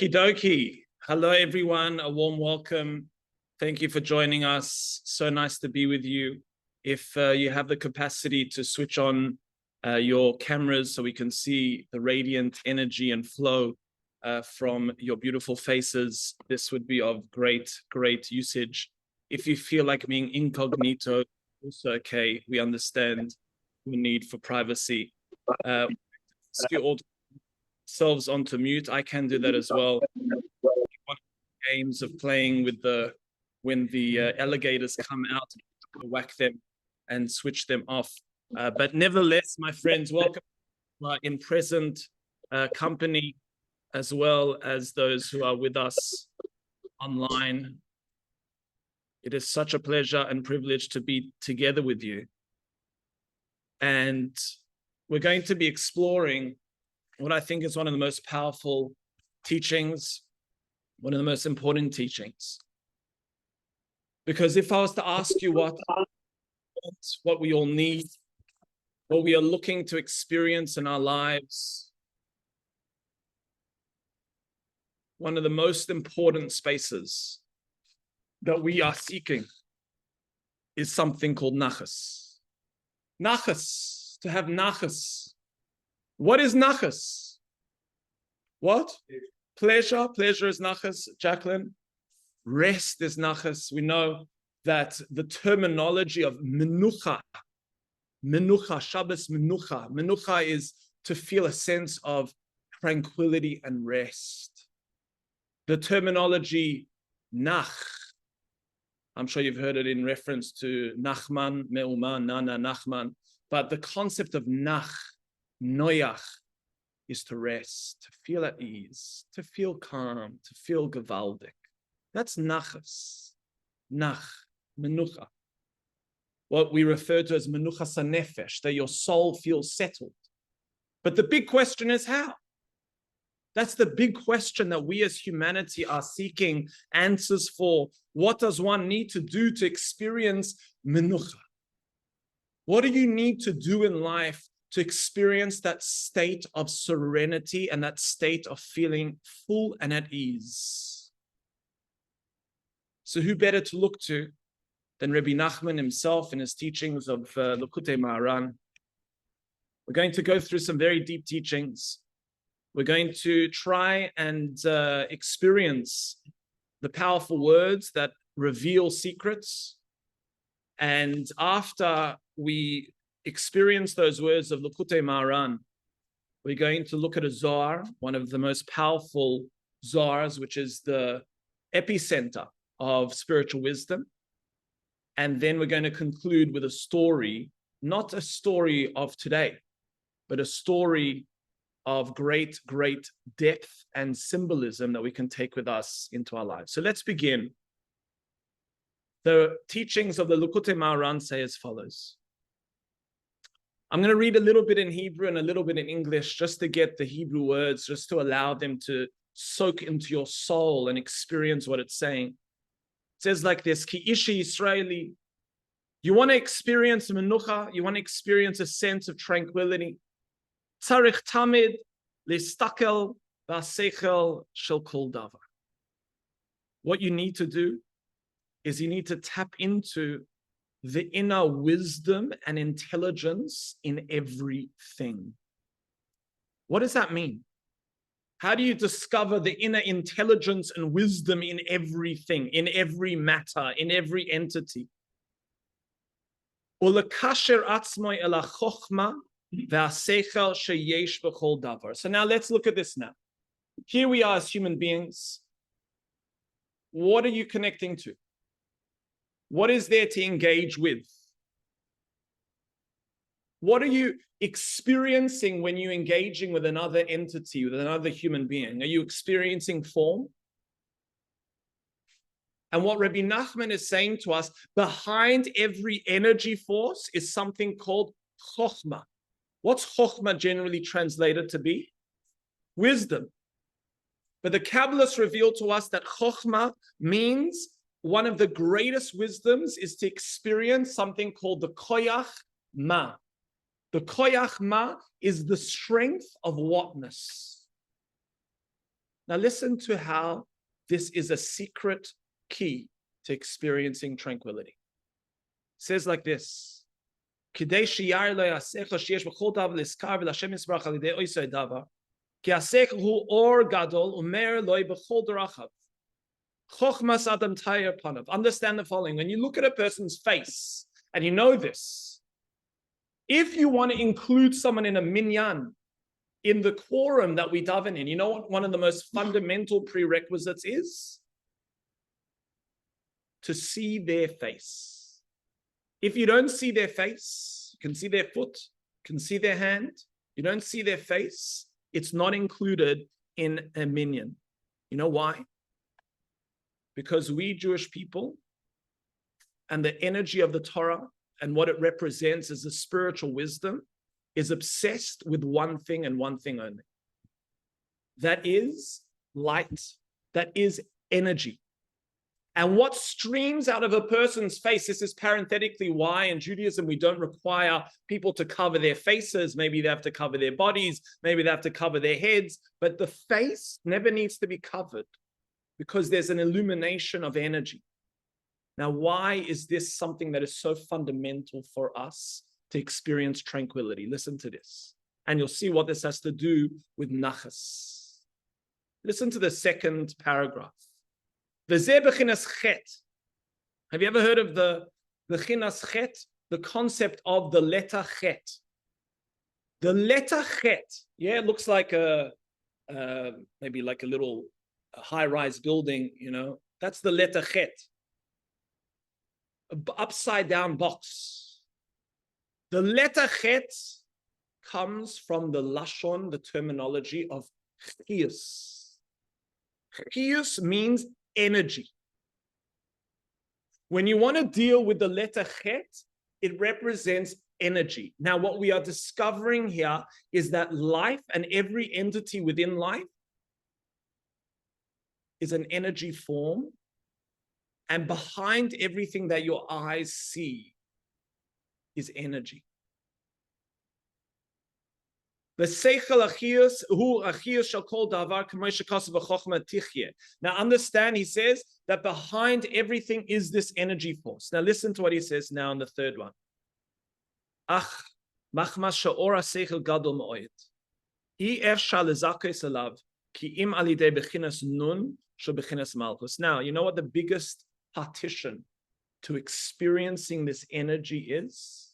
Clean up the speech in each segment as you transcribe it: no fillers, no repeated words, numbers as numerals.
Okie Hello, everyone. A warm welcome. Thank you for joining us. So nice to be with you. If you have the capacity to switch on your cameras so we can see the radiant energy and flow from your beautiful faces, this would be of great usage. If you feel like being incognito, also okay. We understand the need for privacy. Ask you all selves onto mute. I can do that as well. Games of playing with when the alligators come out, whack them and switch them off. But nevertheless, my friends, welcome in present company, as well as those who are with us online. It is such a pleasure and privilege to be together with you. And we're going to be exploring what I think is one of the most powerful teachings, one of the most important teachings. Because if I was to ask you what we all need, what we are looking to experience in our lives, one of the most important spaces that we are seeking is something called Nachas. Nachas, to have Nachas. What is Nachas? What? Pleasure. Pleasure is Nachas, Jacqueline. Rest is Nachas. We know that the terminology of menucha, Shabbos menucha is to feel a sense of tranquility and rest. The terminology nach, I'm sure you've heard it in reference to Nachman, Me'uma, Nana, Nachman, but the concept of nach, noyach, is to rest, to feel at ease, to feel calm, to feel gewaldig. That's nachas, nach, menucha. What we refer to as menuchas hanefesh, that your soul feels settled. But the big question is how? That's the big question that we as humanity are seeking answers for. What does one need to do to experience menucha? What do you need to do in life to experience that state of serenity and that state of feeling full and at ease? So who better to look to than Rabbi Nachman himself in his teachings of Likutei Maharan? We're going to go through some very deep teachings. We're going to try and experience the powerful words that reveal secrets. And after we experience those words of Likutei Maharan, we're going to look at a Zohar, one of the most powerful Zohars, which is the epicenter of spiritual wisdom. And then we're going to conclude with a story, not a story of today, but a story of great depth and symbolism that we can take with us into our lives. So let's begin. The teachings of the Likutei Maharan say as follows. I'm going to read a little bit in Hebrew and a little bit in English just to get the Hebrew words, just to allow them to soak into your soul and experience what it's saying. It says like this, Ki ishi Yisraeli, you want to experience menucha, you want to experience a sense of tranquility. Tzarich tamid listakel v'asechel shel kol davar. What you need to do is you need to tap into the inner wisdom and intelligence in everything. What does that mean? How do you discover the inner intelligence and wisdom in everything, in every matter, in every entity? Ulekasher atzmoi ela chochma ve'asechel sheyesh b'chol davar. So now let's look at this now. Here we are as human beings. What are you connecting to? What is there to engage with? What are you experiencing when you're engaging with another entity, with another human being? Are you experiencing form? And what Rabbi Nachman is saying to us, behind every energy force is something called chokhmah. What's chokhmah generally translated to be? Wisdom. But the Kabbalists reveal to us that chokhmah means one of the greatest wisdoms is to experience something called the koyach ma. The koyach ma is the strength of whatness. Now listen to how this is a secret key to experiencing tranquility. It says like this. Ki asech hu or gadol umer loy b'chol derachav. Chochmas adam tayir panav. Understand the following. When you look at a person's face, and you know this, if you want to include someone in a minyan, in the quorum that we daven in, you know what one of the most fundamental prerequisites is? To see their face. If you don't see their face, you can see their foot, you can see their hand, you don't see their face, it's not included in a minyan. You know why? Because we Jewish people and the energy of the Torah and what it represents as the spiritual wisdom is obsessed with one thing and one thing only. That is light. That is energy. And what streams out of a person's face, this is parenthetically why in Judaism we don't require people to cover their faces. Maybe they have to cover their bodies. Maybe they have to cover their heads. But the face never needs to be covered because there's an illumination of energy. Now, why is this something that is so fundamental for us to experience tranquility? Listen to this. And you'll see what this has to do with Nachas. Listen to the second paragraph. Have you ever heard of the chinas chet? The concept of the letter chet. The letter chet, yeah, it looks like maybe like a little high-rise building, you know. That's the letter chet. An upside-down box. The letter chet comes from the lashon, the terminology of chiyus. Chiyus means energy. When you want to deal with the letter chet, it represents energy. Now, what we are discovering here is that life and every entity within life is an energy form, and behind everything that your eyes see is energy. Now understand, he says that behind everything is this energy force. Now listen to what he says now in the third one. Now, you know what the biggest partition to experiencing this energy is?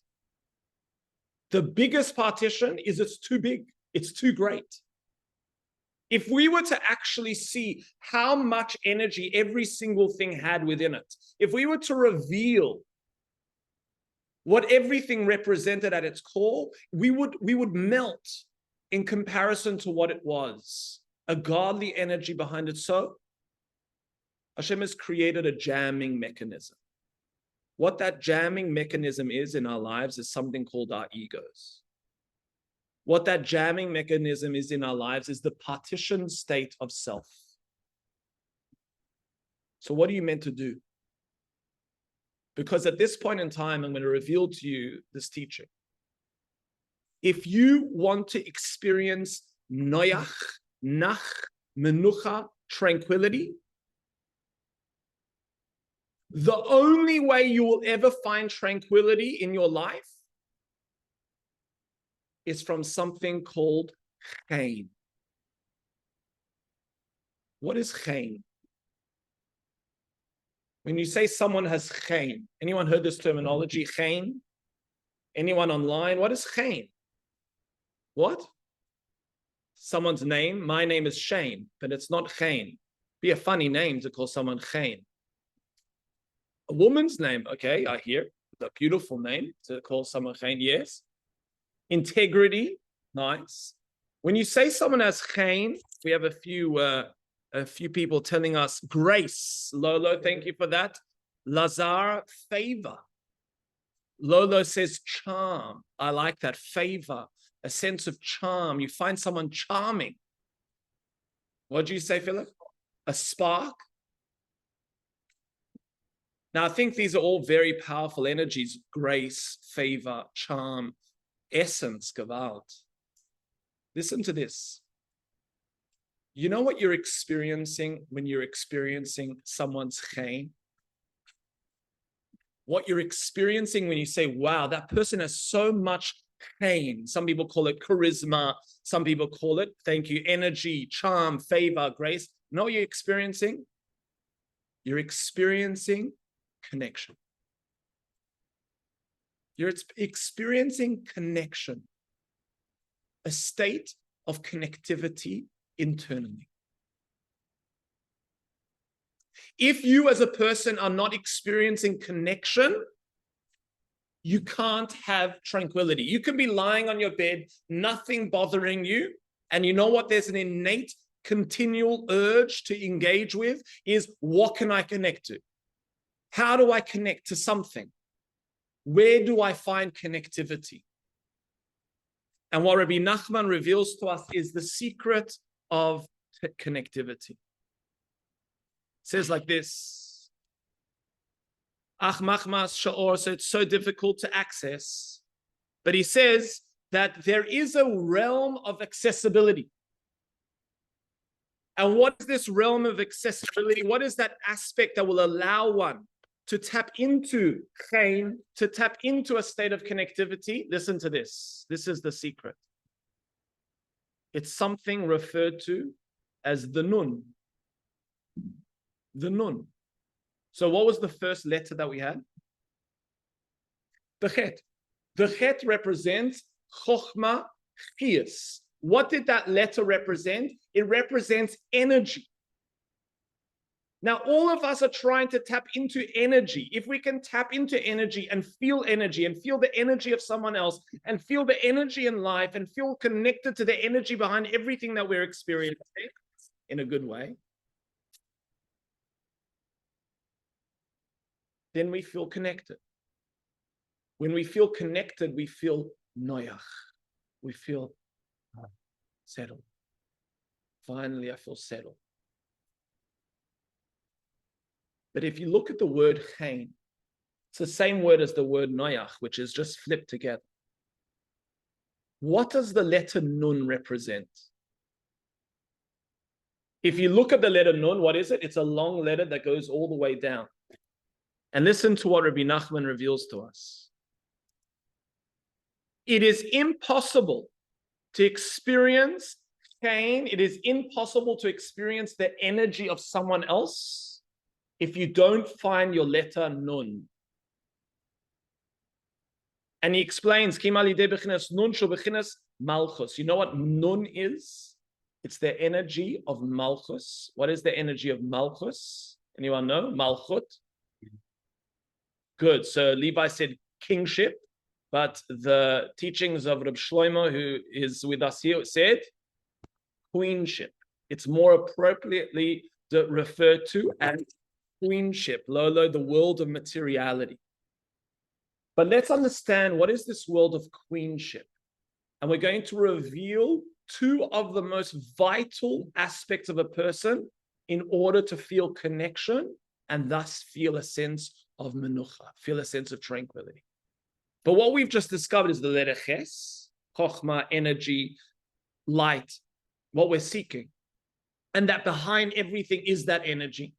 The biggest partition is it's too big, it's too great. If we were to actually see how much energy every single thing had within it, if we were to reveal what everything represented at its core, we would melt in comparison to what it was. A godly energy behind it. So Hashem has created a jamming mechanism. What that jamming mechanism is in our lives is something called our egos. What that jamming mechanism is in our lives is the partitioned state of self. So what are you meant to do? Because at this point in time, I'm going to reveal to you this teaching. If you want to experience noyach, nach, menucha, tranquility, the only way you will ever find tranquility in your life is from something called chen. What is chen? When you say someone has chen, anyone heard this terminology, chen? Anyone online? What is chen? What? Someone's name? My name is Shane, but it's not chen. Be a funny name to call someone chen. A woman's name, okay, I hear. A beautiful name to call someone chen, yes. Integrity, nice. When you say someone has chen, we have a few people telling us grace. Lolo, thank you for that. Lazar, favor. Lolo says charm. I like that. Favor, a sense of charm. You find someone charming. What do you say, Philip? A spark? Now, I think these are all very powerful energies. Grace, favor, charm, essence, gewalt. Listen to this. You know what you're experiencing when you're experiencing someone's chen? What you're experiencing when you say, wow, that person has so much chen. Some people call it charisma. Some people call it, thank you, energy, charm, favor, grace. You know what you're experiencing? You're experiencing connection. You're experiencing connection, a state of connectivity internally. If you as a person are not experiencing connection, you can't have tranquility. You can be lying on your bed, nothing bothering you, and you know what? There's an innate, continual urge to engage with is, what can I connect to? How do I connect to something? Where do I find connectivity? And what Rabbi Nachman reveals to us is the secret of connectivity. It says like this, Ach machmas sha'or, so it's so difficult to access. But he says that there is a realm of accessibility. And what is this realm of accessibility? What is that aspect that will allow one to tap into chen, to tap into a state of connectivity? Listen to this. This is the secret. It's something referred to as the nun. The nun. So what was the first letter that we had? The chet. The chet represents chokhmah chiyas. What did that letter represent? It represents energy. Now, all of us are trying to tap into energy. If we can tap into energy and feel the energy of someone else, and feel the energy in life, and feel connected to the energy behind everything that we're experiencing in a good way, then we feel connected. When we feel connected, we feel noyach. We feel settled. Finally, I feel settled. But if you look at the word chen, it's the same word as the word noyach, which is just flipped together. What does the letter nun represent? If you look at the letter nun, what is it? It's a long letter that goes all the way down. And listen to what Rabbi Nachman reveals to us. It is impossible to experience chen. It is impossible to experience the energy of someone else if you don't find your letter nun. And he explains, Kim alidei bechinas nun shu bechinas malchus. You know what nun is? It's the energy of malchus. What is the energy of malchus? Anyone know? Malchut? Good. So Levi said kingship, but the teachings of Reb Shlomo, who is with us here, said queenship. It's more appropriately referred to as queenship, Lolo, the world of materiality. But let's understand, what is this world of queenship? And we're going to reveal two of the most vital aspects of a person in order to feel connection and thus feel a sense of menucha, feel a sense of tranquility. But what we've just discovered is the letter ches, chokhmah, energy, light, what we're seeking. And that behind everything is that energy.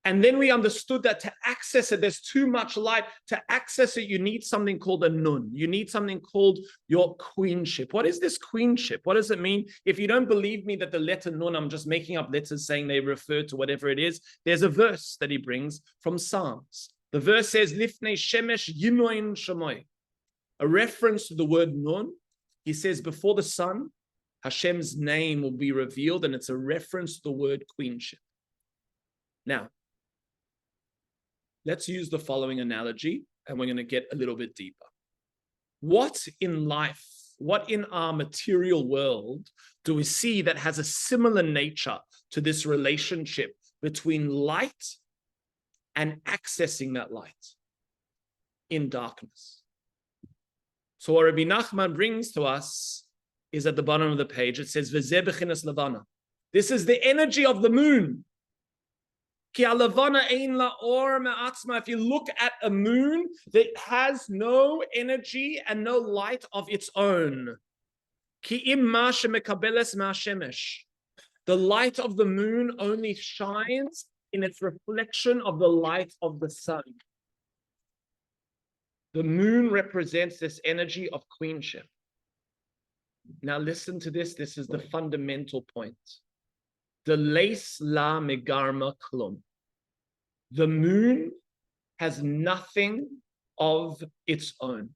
And then we understood that to access it, there's too much light. To access it, you need something called a nun. You need something called your queenship. What is this queenship? What does it mean? If you don't believe me that the letter nun, I'm just making up letters saying they refer to whatever it is, there's a verse that he brings from Psalms. The verse says, Lifnei shemesh yinoin shamoy. A reference to the word nun. He says, before the sun, Hashem's name will be revealed, and it's a reference to the word queenship. Now, let's use the following analogy, and we're going to get a little bit deeper. What in life, what in our material world do we see that has a similar nature to this relationship between light and accessing that light in darkness? So what Rabbi Nachman brings to us is at the bottom of the page. It says, V'zeh bechinas levana. This is the energy of the moon. If you look at a moon that has no energy and no light of its own, The light of the moon only shines in its reflection of the light of the sun. The moon represents this energy of queenship. Now listen to this. This is the fundamental point. The leis la megarma klum. The moon has nothing of its own.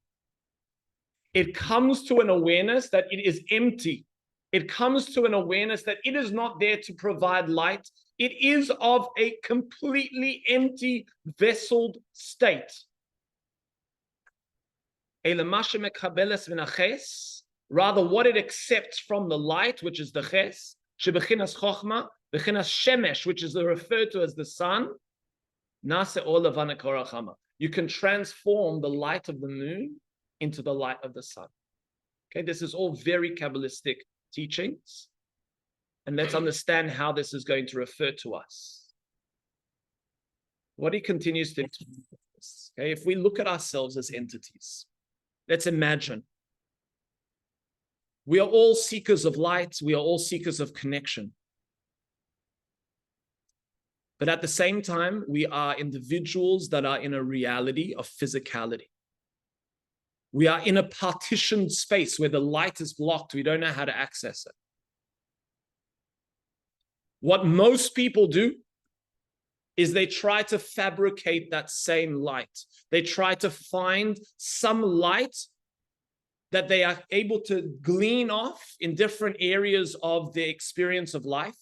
It comes to an awareness that it is empty. It comes to an awareness that it is not there to provide light. It is of a completely empty vesseled state. Rather, what it accepts from the light, which is the ches, shebechinas chochma, bechinas shemesh, which is referred to as the sun, nase ola vanakorachama. You can transform the light of the moon into the light of the sun. Okay, this is all very Kabbalistic teachings. And let's understand how this is going to refer to us. What he continues to explain is, okay, if we look at ourselves as entities, let's imagine we are all seekers of light, we are all seekers of connection. But at the same time, we are individuals that are in a reality of physicality. We are in a partitioned space where the light is blocked. We don't know how to access it. What most people do is they try to fabricate that same light. They try to find some light that they are able to glean off in different areas of their experience of life.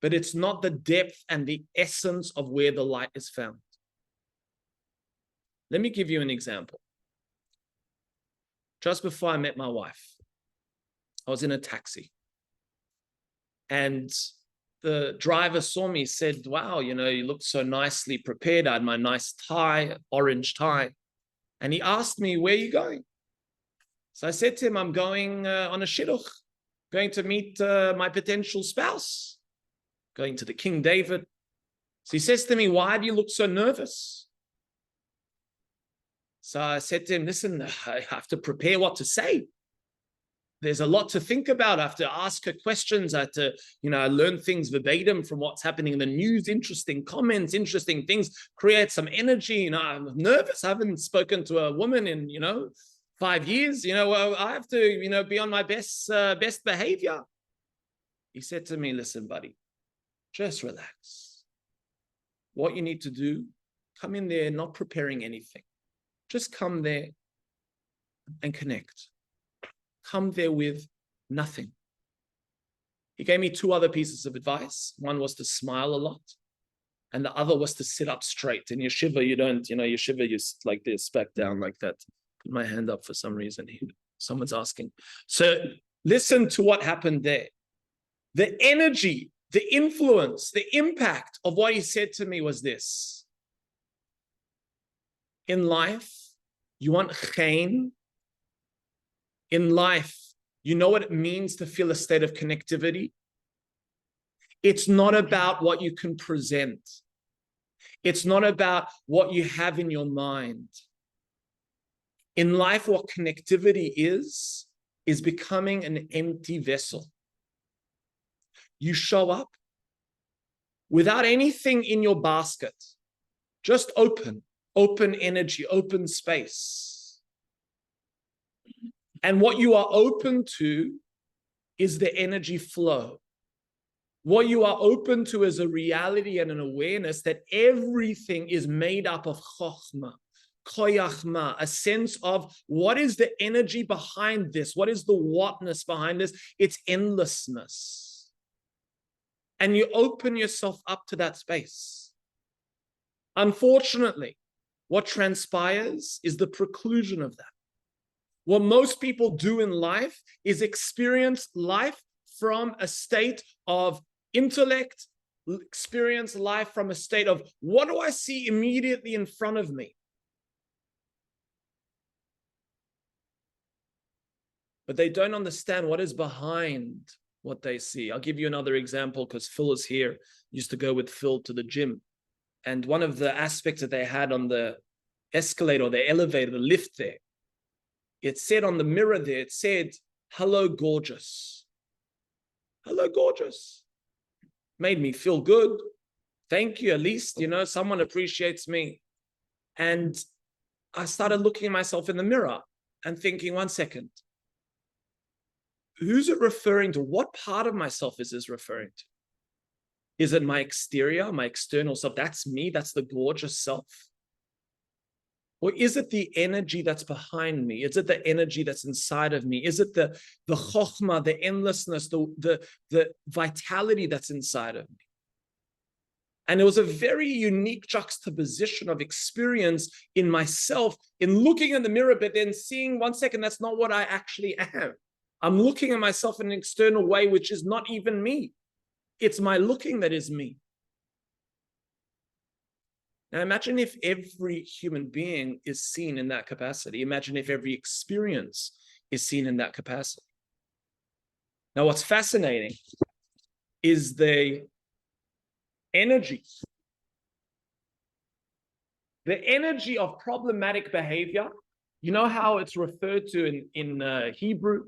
But it's not the depth and the essence of where the light is found. Let me give you an example. Just before I met my wife, I was in a taxi. And the driver saw me, said, wow, you know, you look so nicely prepared. I had my nice tie, orange tie. And he asked me, where are you going? So I said to him, I'm going on a shidduch, going to meet my potential spouse, going to the King David. So he says to me, why do you look so nervous? So I said to him, listen, I have to prepare what to say. There's a lot to think about. I have to ask her questions. I have to, learn things verbatim from what's happening in the news, interesting comments, interesting things, create some energy. I'm nervous. I haven't spoken to a woman in, 5 years. Well, I have to, be on my best behavior. He said to me, listen, buddy, just relax. What you need to do, come in there not preparing anything. Just come there and connect. Come there with nothing. He gave me 2 other pieces of advice. One was to smile a lot, and the other was to sit up straight. In yeshiva, you don't, yeshiva, you sit like this, back down like that. Put my hand up for some reason here. Someone's asking. So listen to what happened there. The energy, the influence, the impact of what he said to me was this. In life, you want chen. In life, you know what it means to feel a state of connectivity? It's not about what you can present. It's not about what you have in your mind. In life, what connectivity is becoming an empty vessel. You show up without anything in your basket, just open energy, open space. And what you are open to is the energy flow. What you are open to is a reality and an awareness that everything is made up of chokhmah, koyachma, a sense of what is the energy behind this? What is the whatness behind this? It's endlessness. And you open yourself up to that space. Unfortunately, what transpires is the preclusion of that. What most people do in life is experience life from a state of intellect, experience life from a state of, what do I see immediately in front of me? But they don't understand what is behind what they see. I'll give you another example because Phil is here. I used to go with Phil to the gym. And one of the aspects that they had on the escalator, or the elevator, the lift there, it said on the mirror there, it said, hello, gorgeous. Hello, gorgeous. Made me feel good. Thank you. At least, someone appreciates me. And I started looking at myself in the mirror and thinking, 1 second, who's it referring to? What part of myself is this referring to? Is it my exterior, my external self? That's me. That's the gorgeous self. Or is it the energy that's behind me? Is it the energy that's inside of me? Is it the chokhmah, the endlessness, the vitality that's inside of me? And it was a very unique juxtaposition of experience in myself, in looking in the mirror, but then seeing, 1 second, that's not what I actually am. I'm looking at myself in an external way, which is not even me. It's my looking that is me. Now imagine if every human being is seen in that capacity. Imagine if every experience is seen in that capacity. Now what's fascinating is the energy. The energy of problematic behavior. You know how it's referred to in Hebrew?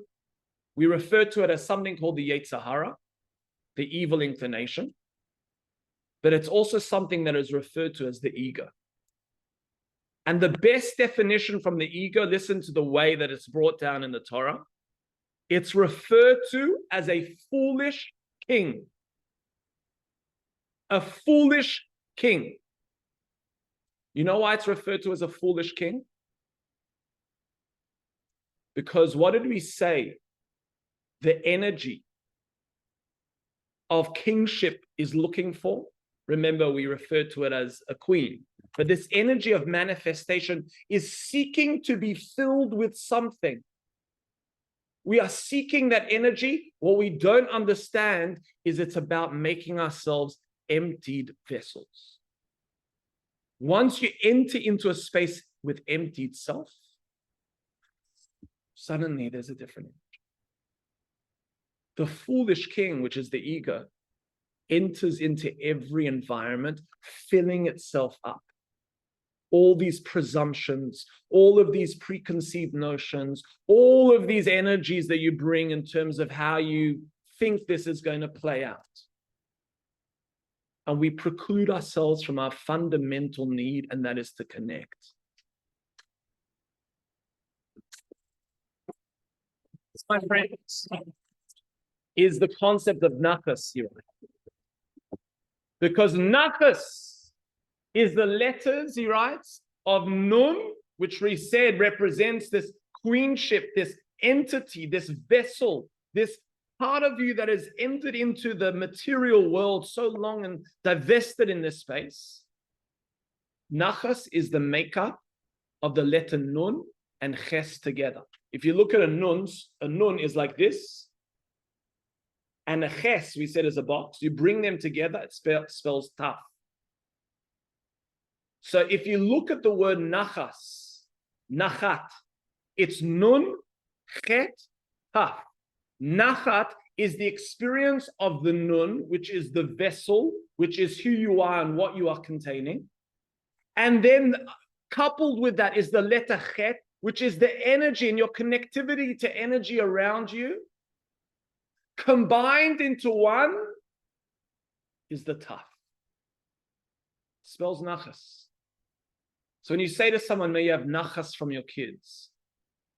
We refer to it as something called the Yetzer Hara, the evil inclination. But it's also something that is referred to as the ego. And the best definition from the ego, listen to the way that it's brought down in the Torah. It's referred to as a foolish king. A foolish king. You know why it's referred to as a foolish king? Because what did we say? The energy of kingship is looking for. Remember, we referred to it as a queen. But this energy of manifestation is seeking to be filled with something. We are seeking that energy. What we don't understand is it's about making ourselves emptied vessels. Once you enter into a space with emptied self, suddenly there's a different energy. The foolish king, which is the ego, enters into every environment, filling itself up. All these presumptions, all of these preconceived notions, all of these energies that you bring in terms of how you think this is going to play out. And we preclude ourselves from our fundamental need, and that is to connect. My friends, is the concept of Nachas here. Because Nachas is the letters, he writes, of Nun, which we said represents this queenship, this entity, this vessel, this part of you that has entered into the material world so long and divested in this space. Nachas is the makeup of the letter Nun and Ches together. If you look at a Nun is like this. And a Ches, we said, is a box. You bring them together, it spells tough. So if you look at the word Nachas, Nachat, it's Nun, Chet, Taf. Nachat is the experience of the Nun, which is the vessel, which is who you are and what you are containing. And then coupled with that is the letter Chet, which is the energy and your connectivity to energy around you. Combined into one is the Taf. Spells Nachas. So when you say to someone, may you have Nachas from your kids,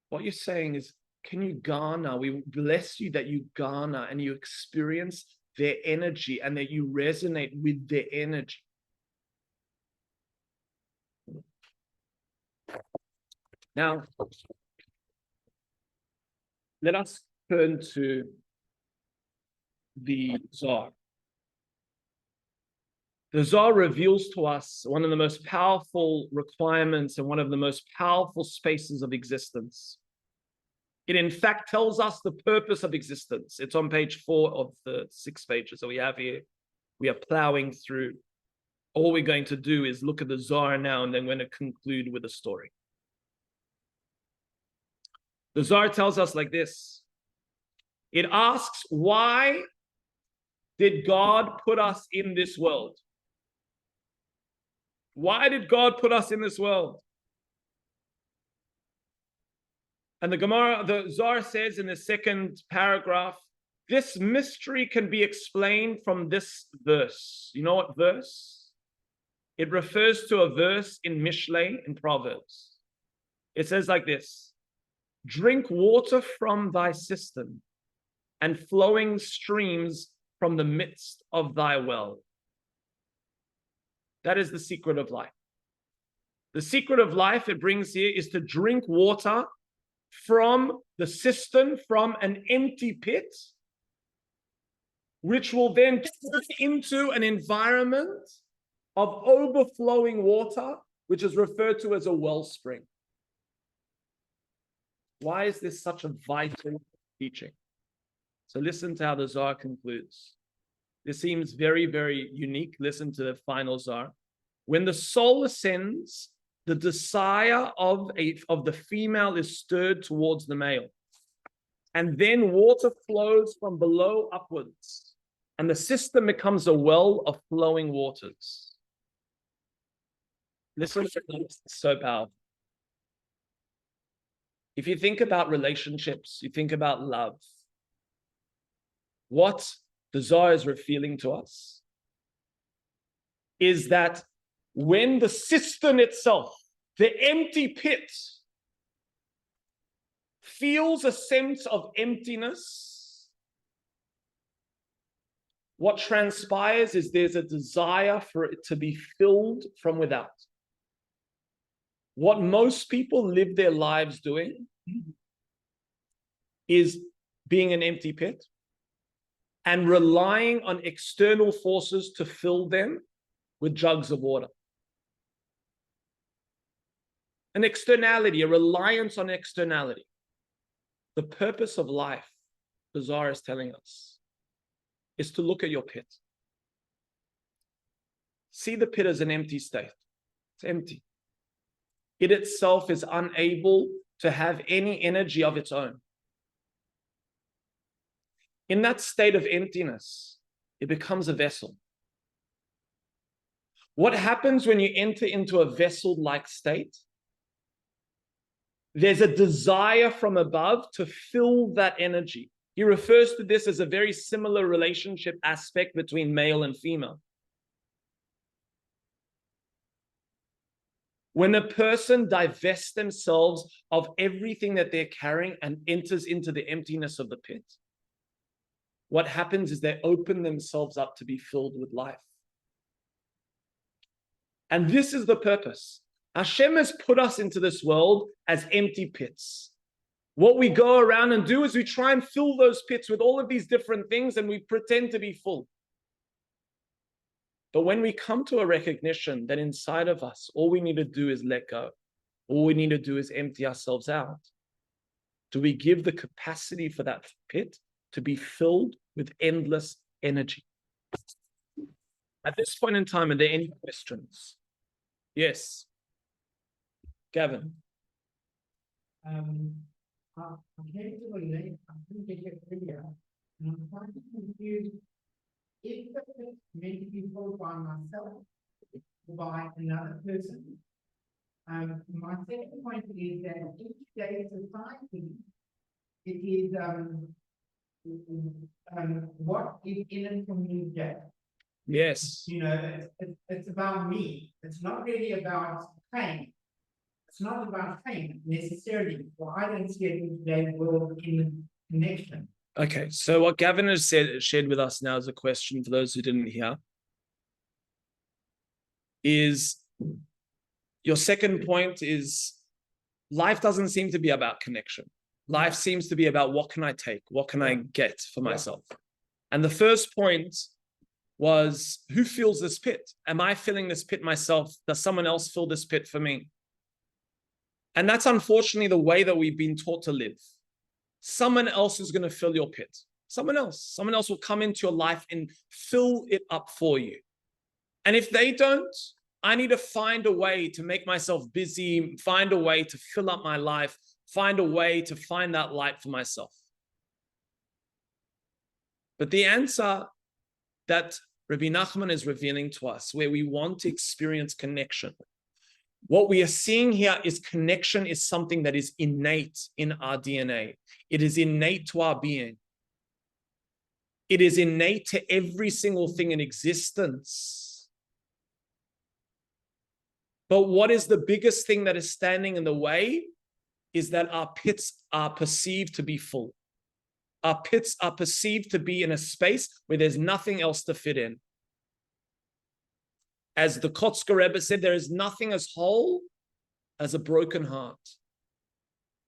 what you're saying is, can you garner? We bless you that you garner and you experience their energy and that you resonate with their energy. Now, let us turn to the Zohar. The Zohar reveals to us one of the most powerful requirements and one of the most powerful spaces of existence. It in fact tells us the purpose of existence. It's on page 4 of the 6 pages that we have here. We are plowing through. All we're going to do is look at the Zohar now, and then we're going to conclude with a story. The Zohar tells us like this. It asks, why did God put us in this world? Why did God put us in this world? And the Zohar says in the second paragraph, this mystery can be explained from this verse. You know what verse? It refers to a verse in Mishlei, in Proverbs. It says like this: drink water from thy cistern, and flowing streams from the midst of thy well. That is the secret of life. The secret of life, it brings here, is to drink water from the cistern, from an empty pit, which will then turn into an environment of overflowing water, which is referred to as a wellspring. Why is this such a vital teaching? So listen to how the Zohar concludes. This seems very, very unique. Listen to the final Zohar. When the soul ascends, the desire of the female is stirred towards the male. And then water flows from below upwards. And the system becomes a well of flowing waters. Listen to this, it's so powerful. If you think about relationships, you think about love, what the Zohar is revealing to us is that when the cistern itself, the empty pit, feels a sense of emptiness, what transpires is there's a desire for it to be filled from without. What most people live their lives doing is being an empty pit and relying on external forces to fill them with jugs of water. An externality, a reliance on externality. The purpose of life, the Zohar is telling us, is to look at your pit. See the pit as an empty state. It's empty. It itself is unable to have any energy of its own. In that state of emptiness, it becomes a vessel. What happens when you enter into a vessel-like state? There's a desire from above to fill that energy. He refers to this as a very similar relationship aspect between male and female. When a person divests themselves of everything that they're carrying and enters into the emptiness of the pit, what happens is they open themselves up to be filled with life. And this is the purpose. Hashem has put us into this world as empty pits. What we go around and do is we try and fill those pits with all of these different things and we pretend to be full. But when we come to a recognition that inside of us, all we need to do is let go. All we need to do is empty ourselves out. Do we give the capacity for that pit to be filled with endless energy? At this point in time, are there any questions? Yes. Gavin. I came to a late, I couldn't get it earlier, and I'm trying to confuse if the pit meant to be filled by myself or by another person. My second point is that each day society, it is what is in it for me today. Yes. You know, it's about me. It's not really about pain. It's not about pain necessarily. Well, I don't see it in today's world in connection. Okay, so what Gavin has shared with us now as a question for those who didn't hear is your second point is life doesn't seem to be about connection. Life seems to be about what can I take? What can I get for myself? And the first point was, who fills this pit? Am I filling this pit myself? Does someone else fill this pit for me? And that's unfortunately the way that we've been taught to live. Someone else is going to fill your pit. Someone else will come into your life and fill it up for you. And if they don't, I need to find a way to make myself busy, find a way to fill up my life, find a way to find that light for myself. But the answer that Rabbi Nachman is revealing to us, where we want to experience connection, What we are seeing here is connection is something that is innate in our DNA. It is innate to our being. It is innate to every single thing in existence. But what is the biggest thing that is standing in the way is that our pits are perceived to be full. Our pits are perceived to be in a space where there's nothing else to fit in. As the Kotzker Rebbe said, there is nothing as whole as a broken heart.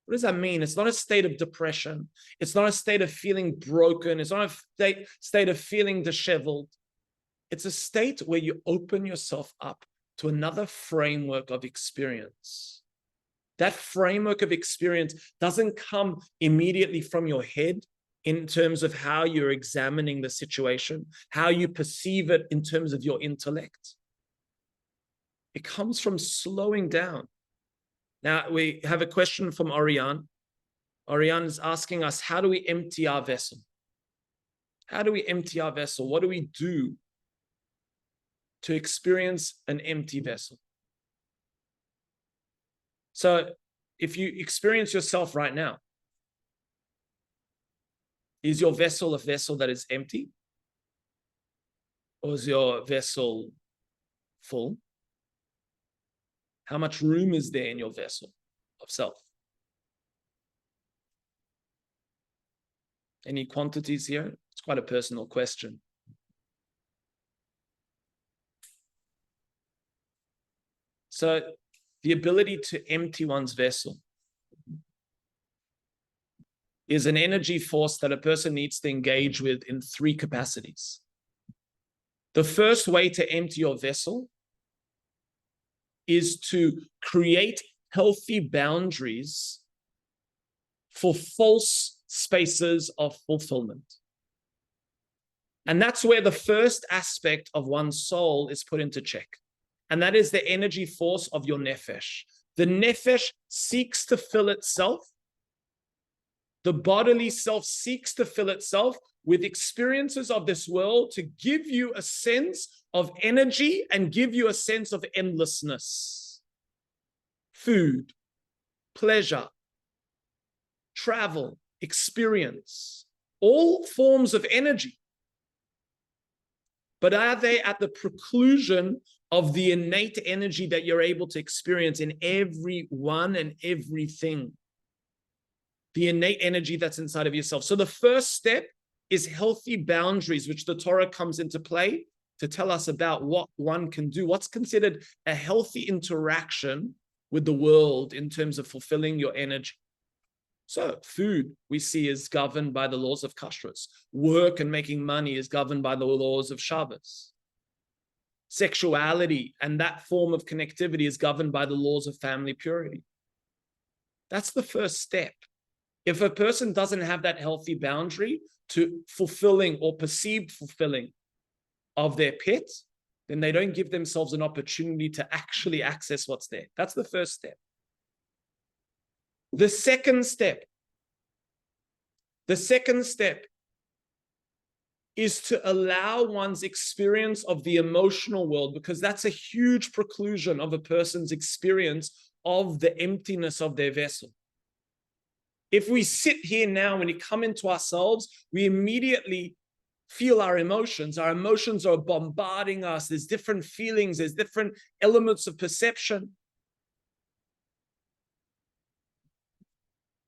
What does that mean? It's not a state of depression. It's not a state of feeling broken. It's not a state of feeling disheveled. It's a state where you open yourself up to another framework of experience. That framework of experience doesn't come immediately from your head in terms of how you're examining the situation, how you perceive it in terms of your intellect. It comes from slowing down. Now, we have a question from Oriane. Oriane is asking us, how do we empty our vessel? How do we empty our vessel? What do we do to experience an empty vessel? So if you experience yourself right now, is your vessel a vessel that is empty? Or is your vessel full? How much room is there in your vessel of self? Any quantities here? It's quite a personal question. So the ability to empty one's vessel is an energy force that a person needs to engage with in three capacities. The first way to empty your vessel is to create healthy boundaries for false spaces of fulfillment. And that's where the first aspect of one's soul is put into check. And that is the energy force of your nefesh. The nefesh seeks to fill itself. The bodily self seeks to fill itself with experiences of this world to give you a sense of energy and give you a sense of endlessness. Food, pleasure, travel, experience, all forms of energy. But are they at the preclusion of the innate energy that you're able to experience in everyone and everything? The innate energy that's inside of yourself. So the first step is healthy boundaries, which the Torah comes into play to tell us about what one can do, what's considered a healthy interaction with the world in terms of fulfilling your energy. So food, we see, is governed by the laws of kashrus. Work and making money is governed by the laws of Shabbos. Sexuality and that form of connectivity is governed by the laws of family purity. That's the first step. If a person doesn't have that healthy boundary to fulfilling or perceived fulfilling of their pit, then they don't give themselves an opportunity to actually access what's there. That's the first step. The second step is to allow one's experience of the emotional world, because that's a huge preclusion of a person's experience of the emptiness of their vessel. If we sit here now, when we come into ourselves, we immediately feel our emotions. Our emotions are bombarding us. There's different feelings. There's different elements of perception.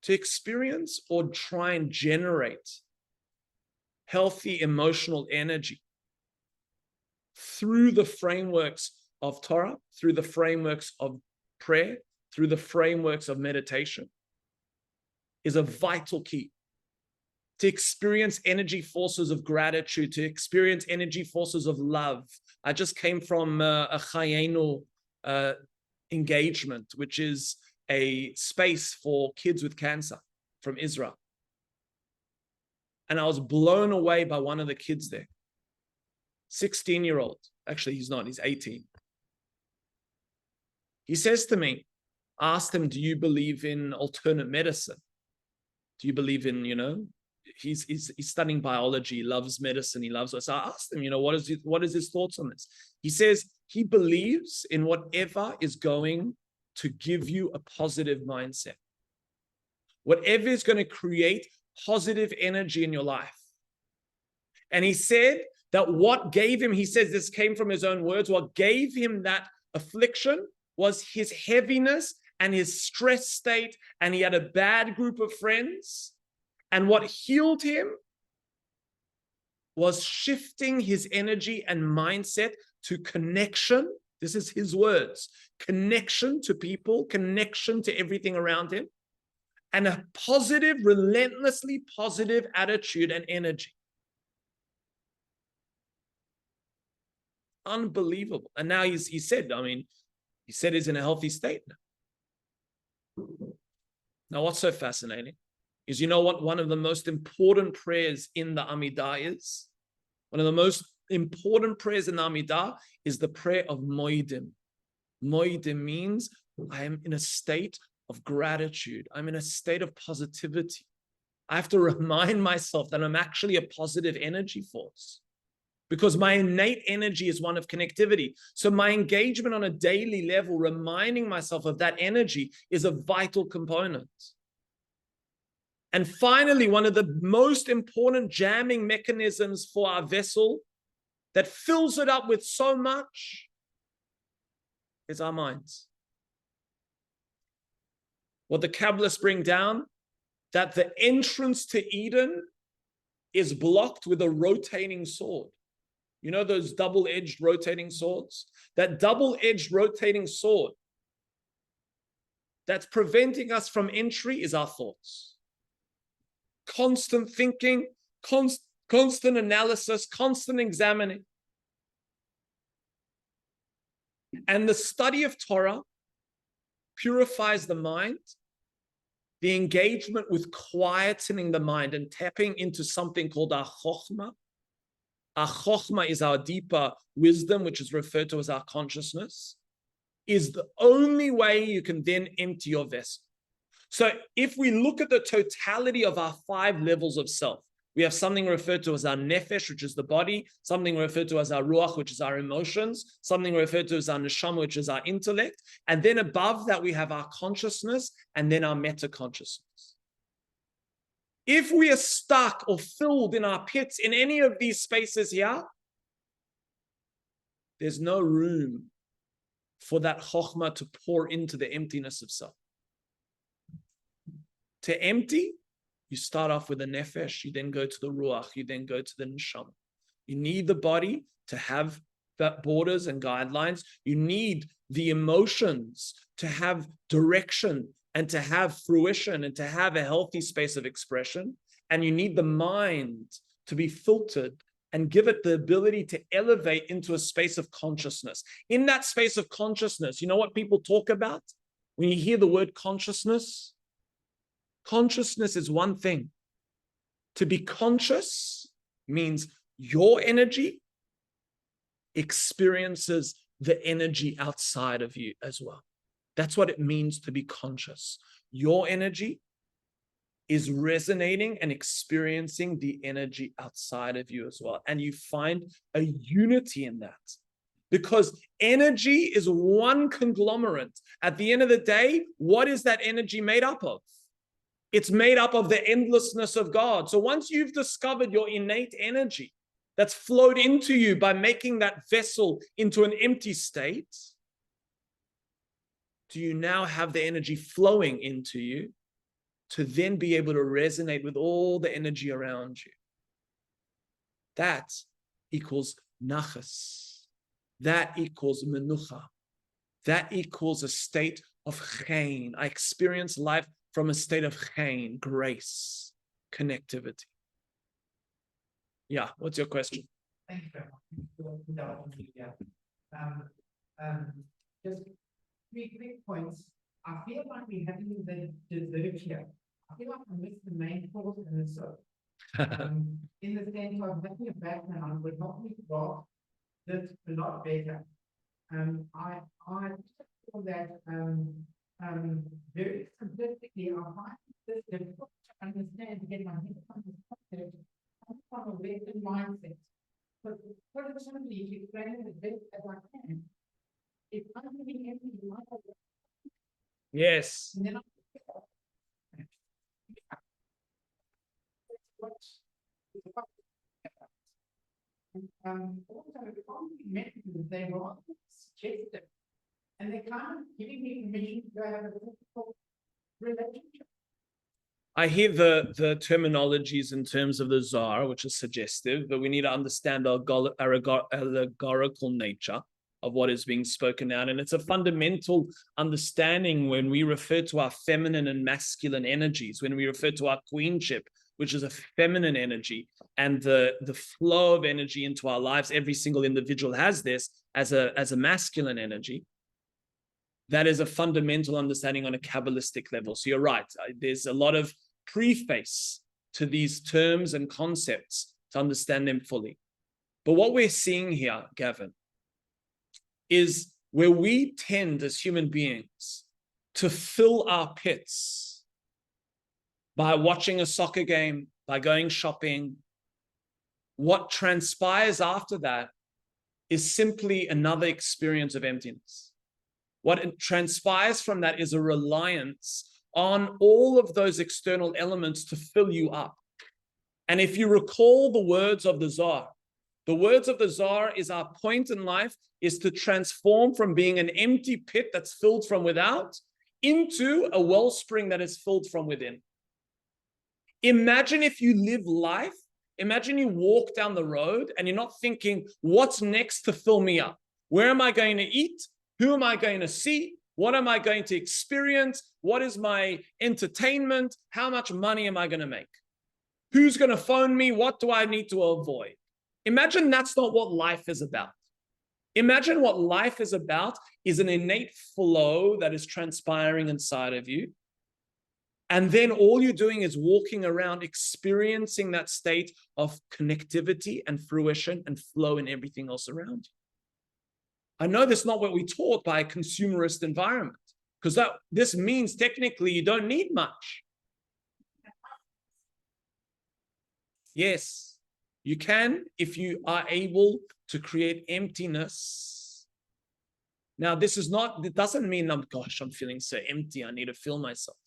To experience or try and generate healthy emotional energy through the frameworks of Torah, through the frameworks of prayer, through the frameworks of meditation, is a vital key. To experience energy forces of gratitude, to experience energy forces of love. I just came from a Chayenu engagement, which is a space for kids with cancer from Israel. And I was blown away by one of the kids there. 16-year-old. Actually, he's not, he's 18. He says to me, I asked him, do you believe in alternate medicine? Do you believe in, he's studying biology, he loves medicine, he loves. So I asked him, what is his thoughts on this? He says he believes in whatever is going to give you a positive mindset, whatever is going to create positive energy in your life. And he said that what gave him, he says this came from his own words, what gave him that affliction was his heaviness and his stress state, and he had a bad group of friends. And what healed him was shifting his energy and mindset to connection. This is his words: connection to people, connection to everything around him, and a positive, relentlessly positive attitude and energy. Unbelievable. And now he said he's in a healthy state now. Now, what's so fascinating is, what one of the most important prayers in the Amidah is? One of the most important prayers in the Amidah is the prayer of Moedim. Moedim means I am in a state of gratitude. I'm in a state of positivity. I have to remind myself that I'm actually a positive energy force, because my innate energy is one of connectivity. So my engagement on a daily level, reminding myself of that energy, is a vital component. And finally, one of the most important jamming mechanisms for our vessel that fills it up with so much is our minds. What the Kabbalists bring down, that the entrance to Eden is blocked with a rotating sword. You know those double-edged rotating swords? That double-edged rotating sword that's preventing us from entry is our thoughts. Constant thinking, constant analysis, constant examining. And the study of Torah purifies the mind, the engagement with quietening the mind and tapping into something called our chokhmah. Our chokhmah is our deeper wisdom, which is referred to as our consciousness, is the only way you can then empty your vessel. So if we look at the totality of our 5 levels of self, we have something referred to as our nefesh, which is the body, something referred to as our ruach, which is our emotions, something referred to as our neshama, which is our intellect, and then above that we have our consciousness, and then our meta-consciousness. If we are stuck or filled in our pits in any of these spaces here, there's no room for that chokhmah to pour into the emptiness of self. To empty, you start off with a nefesh, you then go to the ruach, you then go to the neshama. You need the body to have that borders and guidelines. You need the emotions to have direction and to have fruition and to have a healthy space of expression. And you need the mind to be filtered and give it the ability to elevate into a space of consciousness. In that space of consciousness, you know what people talk about? When you hear the word consciousness, consciousness is one thing. To be conscious means your energy experiences the energy outside of you as well. That's what it means to be conscious. Your energy is resonating and experiencing the energy outside of you as well. And you find a unity in that, because energy is one conglomerate. At the end of the day, what is that energy made up of? It's made up of the endlessness of God. So once you've discovered your innate energy that's flowed into you by making that vessel into an empty state, do you now have the energy flowing into you to then be able to resonate with all the energy around you? That equals Nachas. That equals menucha. That equals a state of chen. I experience life from a state of chen, grace, connectivity. Yeah, what's your question? Thank you very much. Just 3 quick points. I feel like we're having the dessert here. I feel like I missed the main course and the soup. In the sense of having a background would help me grasp this a lot better. I feel that very simplistically, I find this difficult to understand, to get my head on perspective, I'm from a Western mindset. But for somebody to explain it as best as I can, if I'm giving empty life, Yes. and then also the comedy messages, they were all suggestive, and they're kind of giving me permission to have a difficult relationship. I hear the terminologies in terms of the Zohar, which is suggestive, but we need to understand the allegorical nature of what is being spoken out. And it's a fundamental understanding when we refer to our feminine and masculine energies, when we refer to our queenship, which is a feminine energy, and the flow of energy into our lives. Every single individual has this as a masculine energy. That is a fundamental understanding on a Kabbalistic level. So you're right. There's a lot of preface to these terms and concepts to understand them fully. But what we're seeing here, Gavin, is where we tend as human beings to fill our pits by watching a soccer game, by going shopping. What transpires after that is simply another experience of emptiness. What transpires from that is a reliance on all of those external elements to fill you up. And if you recall the words of the Zohar is our point in life is to transform from being an empty pit that's filled from without into a wellspring that is filled from within. Imagine if you live life, imagine you walk down the road and you're not thinking, what's next to fill me up? Where am I going to eat? Who am I going to see? What am I going to experience? What is my entertainment? How much money am I going to make? Who's going to phone me? What do I need to avoid? Imagine that's not what life is about. Imagine what life is about is an innate flow that is transpiring inside of you. And then all you're doing is walking around experiencing that state of connectivity and fruition and flow in everything else around you. I know that's not what we're taught by a consumerist environment, because this means technically you don't need much. Yes, you can if you are able to create emptiness. Now, it doesn't mean, gosh, I'm feeling so empty, I need to fill myself.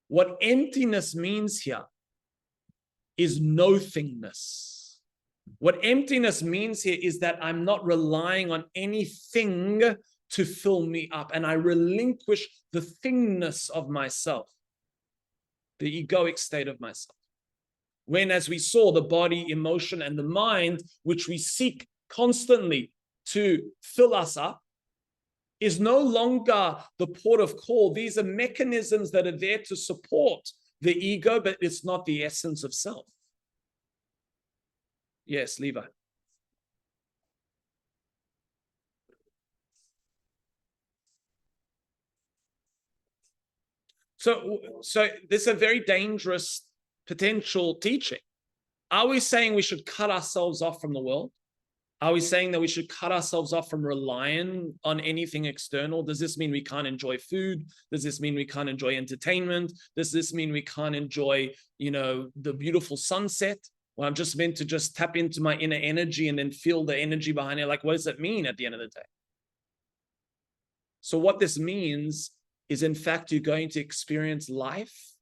What emptiness means here is nothingness. What emptiness means here is that I'm not relying on anything to fill me up, and I relinquish the thingness of myself, the egoic state of myself. When, as we saw, the body, emotion, and the mind, which we seek constantly to fill us up, is no longer the port of call. These are mechanisms that are there to support the ego, but it's not the essence of self. Yes, Levi. So this is a very dangerous potential teaching. Are we saying we should cut ourselves off from the world? Are we saying that we should cut ourselves off from relying on anything external? Does this mean we can't enjoy food? Does this mean we can't enjoy entertainment? Does this mean we can't enjoy, the beautiful sunset? Well, I'm just meant to just tap into my inner energy and then feel the energy behind it. Like, what does that mean at the end of the day? So what this means is, in fact, you're going to experience life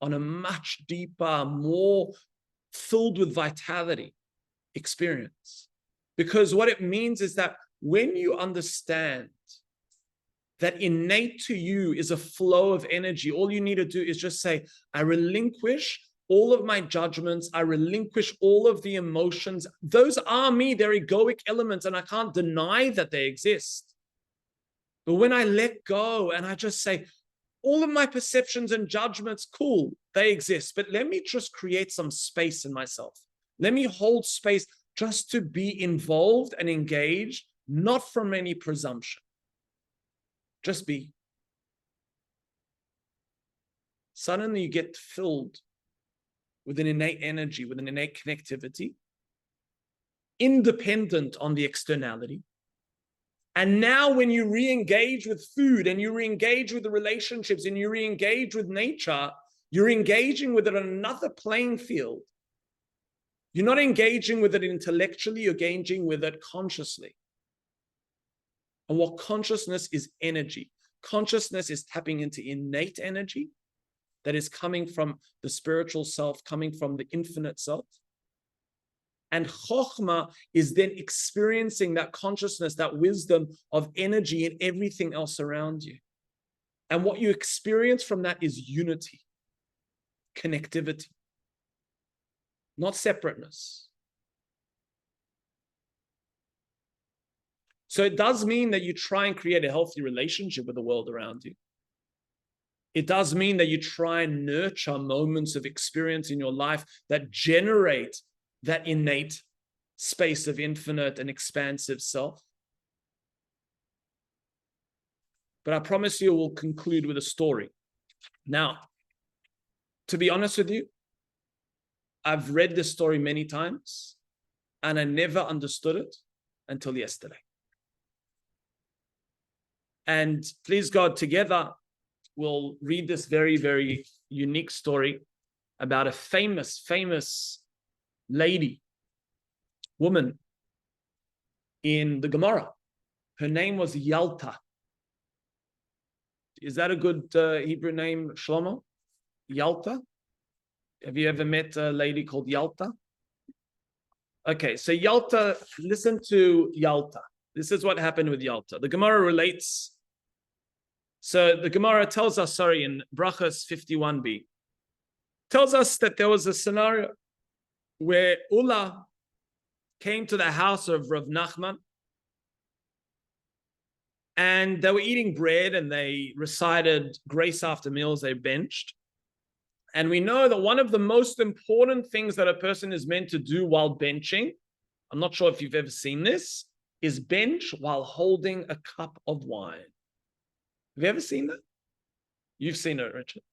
on a much deeper, more filled with vitality experience. Because what it means is that when you understand that innate to you is a flow of energy, all you need to do is just say, I relinquish all of my judgments, I relinquish all of the emotions. Those are me, they're egoic elements, and I can't deny that they exist. But when I let go and I just say, all of my perceptions and judgments, cool, they exist, but let me just create some space in myself. Let me hold space just to be involved and engaged, not from any presumption. Just be. Suddenly you get filled with an innate energy, with an innate connectivity, independent on the externality. And now when you re-engage with food and you re-engage with the relationships and you re-engage with nature, You're engaging with it on another playing field. You're not engaging with it intellectually, you're engaging with it consciously. And what consciousness is energy. Consciousness is tapping into innate energy that is coming from the spiritual self, coming from the infinite self. And Chokhmah is then experiencing that consciousness, that wisdom of energy in everything else around you. And what you experience from that is unity, connectivity, not separateness. So it does mean that you try and create a healthy relationship with the world around you. It does mean that you try and nurture moments of experience in your life that generate that innate space of infinite and expansive self. But I promise you, we'll conclude with a story. Now, to be honest with you, I've read this story many times and I never understood it until yesterday. And please God, together, we'll read this very, very unique story about a famous lady, woman in the Gemara. Her name was Yalta. Is that a good Hebrew name, Shlomo? Yalta? Have you ever met a lady called Yalta? Okay, so Yalta, listen to Yalta. This is what happened with Yalta. The Gemara relates. So the Gemara tells us, in Berachos 51b, tells us that there was a scenario where Ula came to the house of Rav Nachman and they were eating bread and they recited grace after meals, they benched. And we know that one of the most important things that a person is meant to do while benching, I'm not sure if you've ever seen this, is bench while holding a cup of wine. Have you ever seen that? You've seen it, Richard.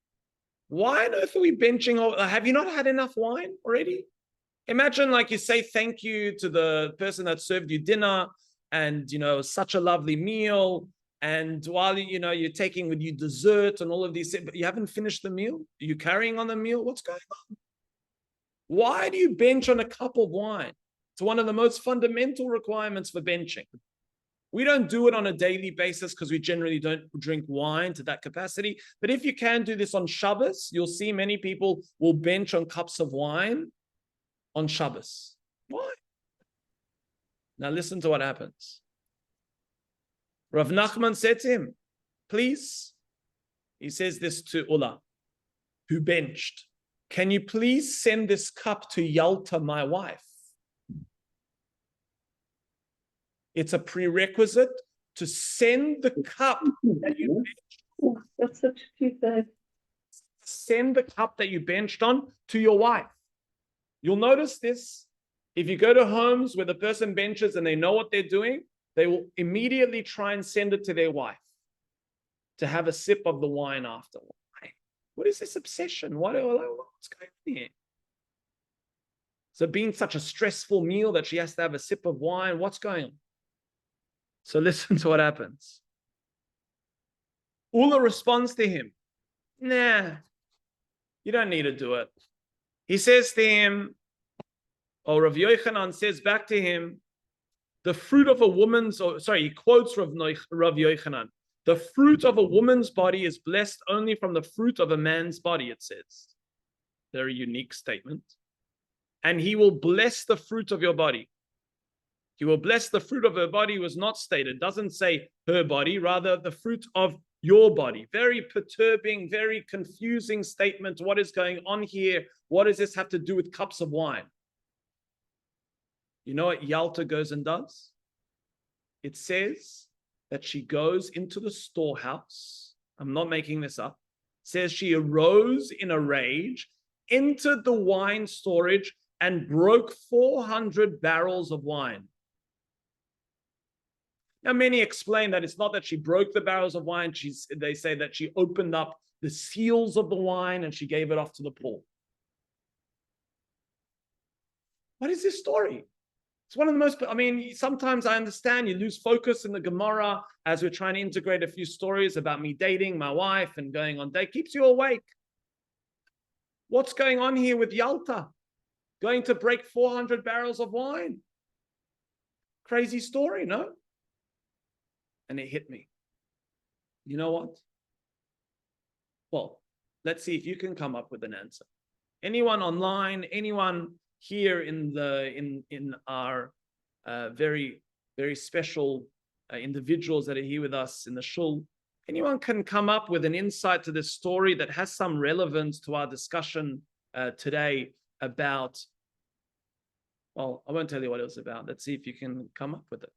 Why on earth are we benching? Have you not had enough wine already? Imagine like you say thank you to the person that served you dinner and, such a lovely meal. And while, you're taking with you dessert and all of these things, but you haven't finished the meal. Are you carrying on the meal? What's going on? Why do you bench on a cup of wine? It's one of the most fundamental requirements for benching. We don't do it on a daily basis because we generally don't drink wine to that capacity. But if you can do this on Shabbos, you'll see many people will bench on cups of wine on Shabbos. Why? Now listen to what happens. Rav Nachman said to him, please, he says this to Ula, who benched, can you please send this cup to Yalta, my wife? It's a prerequisite to send the cup that you benched. That's such a cute thing. Send the cup that you benched on to your wife. You'll notice this. If you go to homes where the person benches and they know what they're doing, they will immediately try and send it to their wife to have a sip of the wine after. What is this obsession? What's going on here? So being such a stressful meal that she has to have a sip of wine, what's going on? So listen to what happens. Ula responds to him, nah, you don't need to do it. He says to him, Rav Yochanan says back to him, the fruit of a woman's, he quotes Rav Yochanan, the fruit of a woman's body is blessed only from the fruit of a man's body, it says. Very unique statement. And he will bless the fruit of your body. He will bless the fruit of her body was not stated. It doesn't say her body, rather the fruit of your body. Very perturbing, very confusing statement. What is going on here? What does this have to do with cups of wine? You know what Yalta goes and does? It says that she goes into the storehouse. I'm not making this up. It says she arose in a rage, entered the wine storage, and broke 400 barrels of wine. Now, many explain that it's not that she broke the barrels of wine. They say that she opened up the seals of the wine and she gave it off to the poor. What is this story? It's one of the most, sometimes I understand you lose focus in the Gemara as we're trying to integrate a few stories about me dating my wife and going on date. Keeps you awake. What's going on here with Yalta? Going to break 400 barrels of wine. Crazy story, no? And it hit me. You know what? Well, let's see if you can come up with an answer. Anyone online, anyone here in our very, very special individuals that are here with us in the shul, anyone can come up with an insight to this story that has some relevance to our discussion today about, well, I won't tell you what it was about. Let's see if you can come up with it.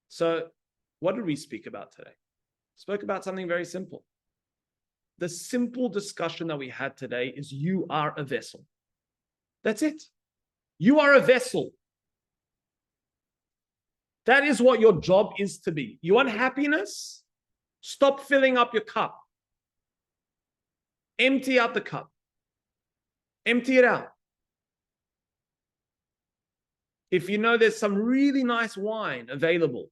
So what did we speak about today? Spoke about something very simple. The simple discussion that we had today is you are a vessel. That's it. You are a vessel. That is what your job is to be. You want happiness? Stop filling up your cup. Empty out the cup. Empty it out. If you know there's some really nice wine available,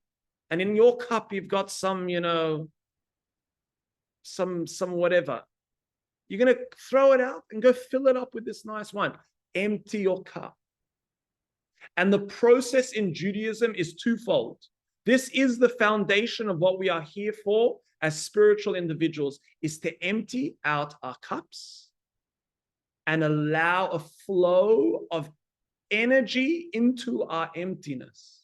and in your cup you've got some, some whatever, you're going to throw it out and go fill it up with this nice wine. Empty your cup. And the process in Judaism is twofold. This is the foundation of what we are here for as spiritual individuals, is to empty out our cups and allow a flow of energy into our emptiness.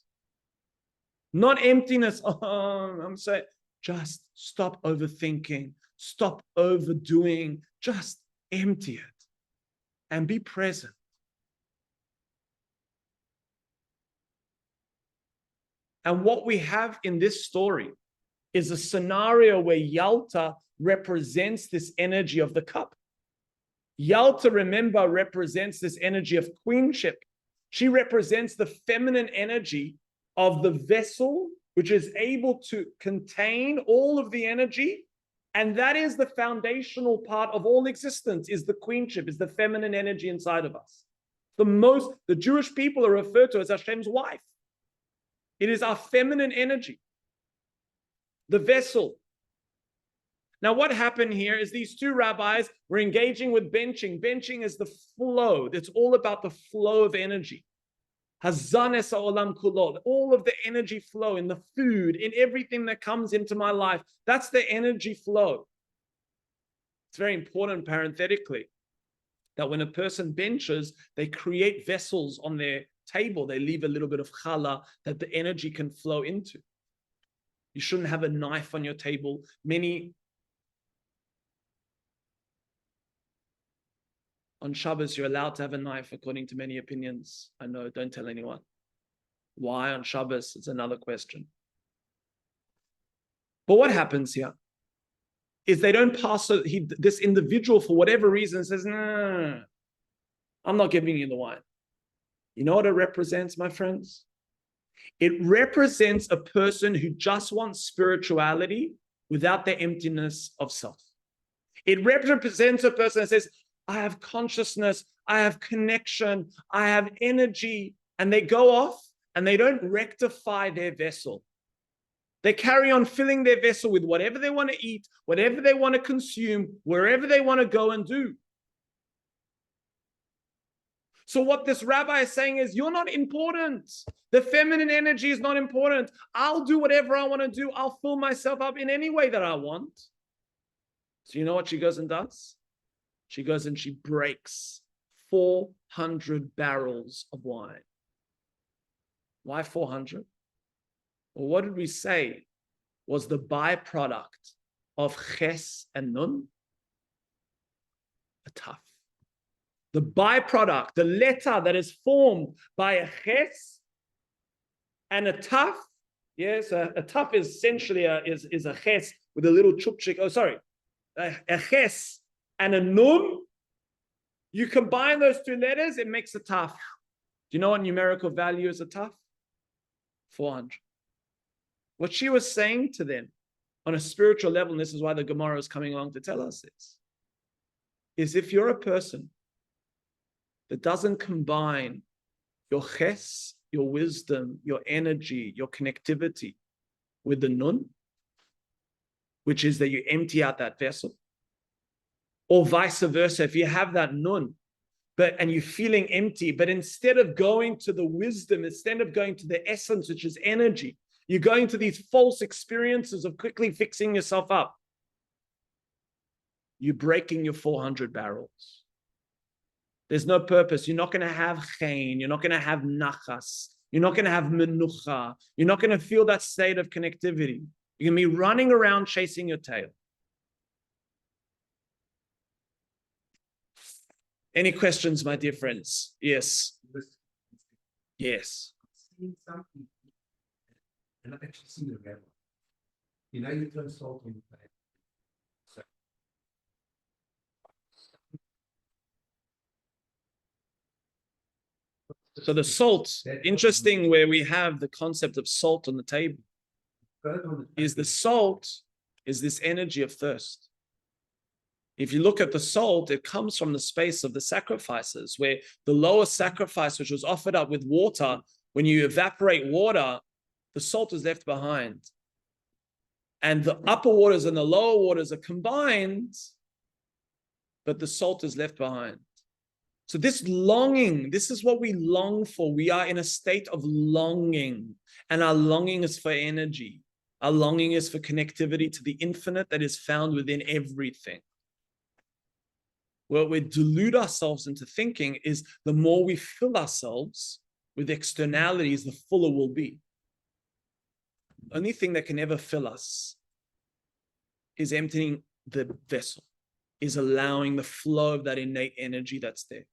Not emptiness, I'm saying, just stop overthinking, stop overdoing, just empty it and be present. And what we have in this story is a scenario where Yalta represents this energy of the cup. Yalta, remember, represents this energy of queenship. She represents the feminine energy of the vessel, which is able to contain all of the energy. And that is the foundational part of all existence, is the queenship, is the feminine energy inside of us. The Jewish people are referred to as Hashem's wife. It is our feminine energy, the vessel. Now, what happened here is these two rabbis were engaging with benching. Benching is the flow. It's all about the flow of energy. Hazanes ha'olam kulo, all of the energy flow in the food, in everything that comes into my life. That's the energy flow. It's very important, parenthetically, that when a person benches, they create vessels on their table. They leave a little bit of challah that the energy can flow into. You shouldn't have a knife on your table. On Shabbos, you're allowed to have a knife, according to many opinions. I know, don't tell anyone. Why on Shabbos? It's another question. But what happens here is they don't pass, this individual, for whatever reason, says, no, I'm not giving you the wine. You know what it represents, my friends? It represents a person who just wants spirituality without the emptiness of self. It represents a person that says, I have consciousness, I have connection, I have energy, and they go off and they don't rectify their vessel. They carry on filling their vessel with whatever they want to eat, whatever they want to consume, wherever they want to go and do. So what this rabbi is saying is, you're not important. The feminine energy is not important. I'll do whatever I want to do. I'll fill myself up in any way that I want. So you know what she goes and does? She goes and she breaks 400 barrels of wine. Why 400? Well, what did we say was the byproduct of ches and nun? A taf. The byproduct, the letter that is formed by a ches and a taf. Yes, a taf is essentially a ches with a little chupchik. Oh, sorry. A ches and a nun. You combine those two letters, it makes a taf. Do you know what numerical value is a taf? 400. What she was saying to them on a spiritual level, and this is why the Gemara is coming along to tell us this, is if you're a person that doesn't combine your ches, your wisdom, your energy, your connectivity with the nun, which is that you empty out that vessel. Or vice versa, if you have that nun, and you're feeling empty, but instead of going to the wisdom, instead of going to the essence, which is energy, you're going to these false experiences of quickly fixing yourself up. You're breaking your 400 barrels. There's no purpose. You're not going to have chen. You're not going to have nachas. You're not going to have menucha. You're not going to feel that state of connectivity. You're going to be running around chasing your tail. Any questions, my dear friends? Yes. Yes. Seeing something, and I've actually seen the rebel. You know, you turn salt in the plate. So the salt, interesting where we have the concept of salt on the table, is the salt is this energy of thirst. If you look at the salt, it comes from the space of the sacrifices, where the lower sacrifice, which was offered up with water, when you evaporate water, the salt is left behind. And the upper waters and the lower waters are combined, but the salt is left behind. So this longing, this is what we long for. We are in a state of longing, and our longing is for energy. Our longing is for connectivity to the infinite that is found within everything. What we delude ourselves into thinking is the more we fill ourselves with externalities, the fuller we'll be. The only thing that can ever fill us is emptying the vessel, is allowing the flow of that innate energy that's there.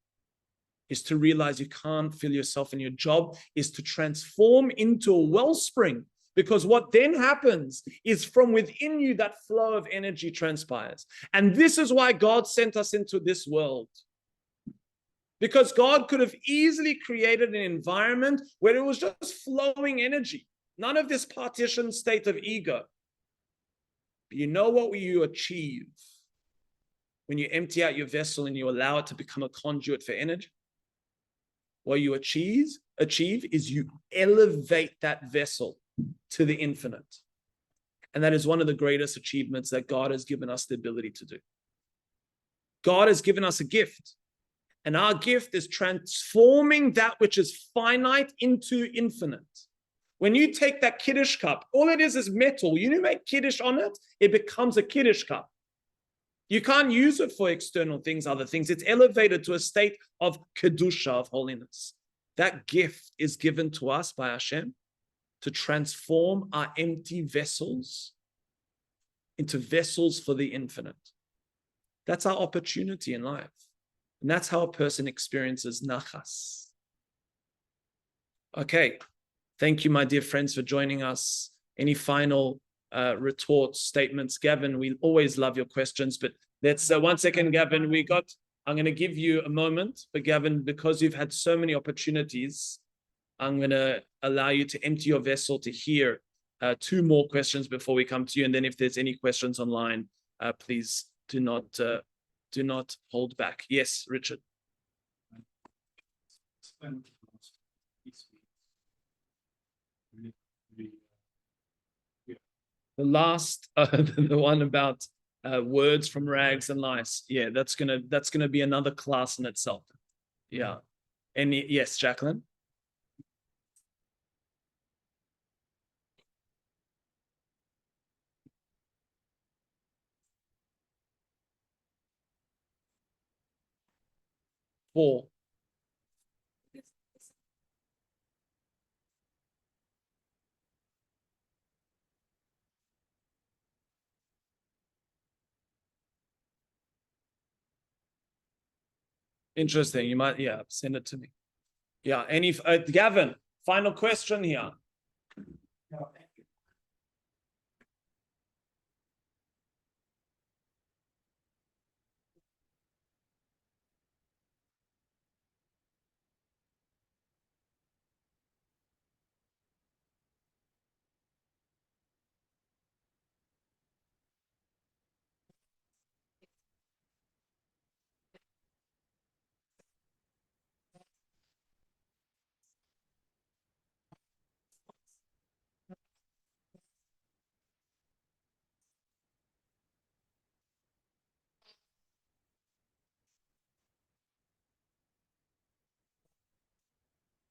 Is to realize you can't fill yourself, and your job is to transform into a wellspring, because what then happens is from within you that flow of energy transpires. And this is why God sent us into this world. Because God could have easily created an environment where it was just flowing energy, none of this partition state of ego. But you know what you achieve when you empty out your vessel and you allow it to become a conduit for energy? What you achieve is you elevate that vessel to the infinite. And that is one of the greatest achievements that God has given us the ability to do. God has given us a gift, and our gift is transforming that which is finite into infinite. When you take that Kiddush cup, all it is metal. You make Kiddush on it, it becomes a Kiddush cup. You can't use it for external things, other things. It's elevated to a state of Kedusha, of holiness. That gift is given to us by Hashem to transform our empty vessels into vessels for the infinite. That's our opportunity in life. And that's how a person experiences Nachas. Okay. Thank you, my dear friends, for joining us. Any final retorts, statements? Gavin, we always love your questions, but let's, 1 second, Gavin, I'm going to give you a moment, but Gavin, because you've had so many opportunities, I'm going to allow you to empty your vessel to hear 2 more questions before we come to you. And then if there's any questions online, please do not hold back. Yes, Richard. The last, the one about words from rags and lice. Yeah, that's gonna be another class in itself. Yeah. Yes, Jacqueline. Four. Interesting. You might, yeah, send it to me. Yeah. Any, Gavin, final question here.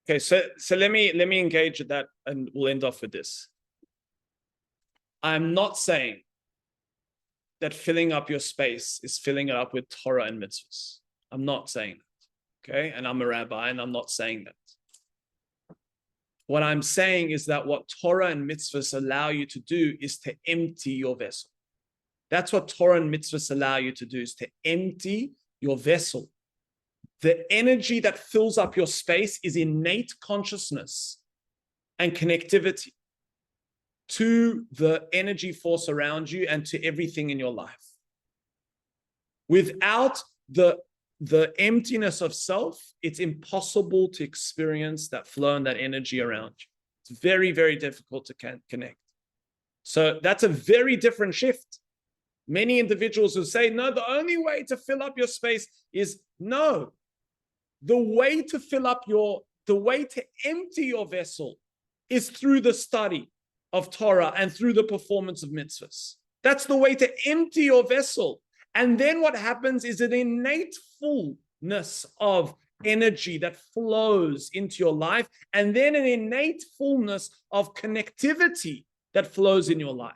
Okay, so let me engage with that, and we'll end off with this. I'm not saying that filling up your space is filling it up with Torah and mitzvahs. I'm not saying that. Okay, and I'm a rabbi, and I'm not saying that. What I'm saying is that what Torah and mitzvahs allow you to do is to empty your vessel. That's what Torah and mitzvahs allow you to do, is to empty your vessel. The energy that fills up your space is innate consciousness and connectivity to the energy force around you and to everything in your life. Without the emptiness of self, it's impossible to experience that flow and that energy around you. It's very, very difficult to connect. So that's a very different shift. Many individuals who say, no, the only way to fill up your space is no. The way to empty your vessel is through the study of Torah and through the performance of mitzvahs. That's the way to empty your vessel. And then what happens is an innate fullness of energy that flows into your life, and then an innate fullness of connectivity that flows in your life.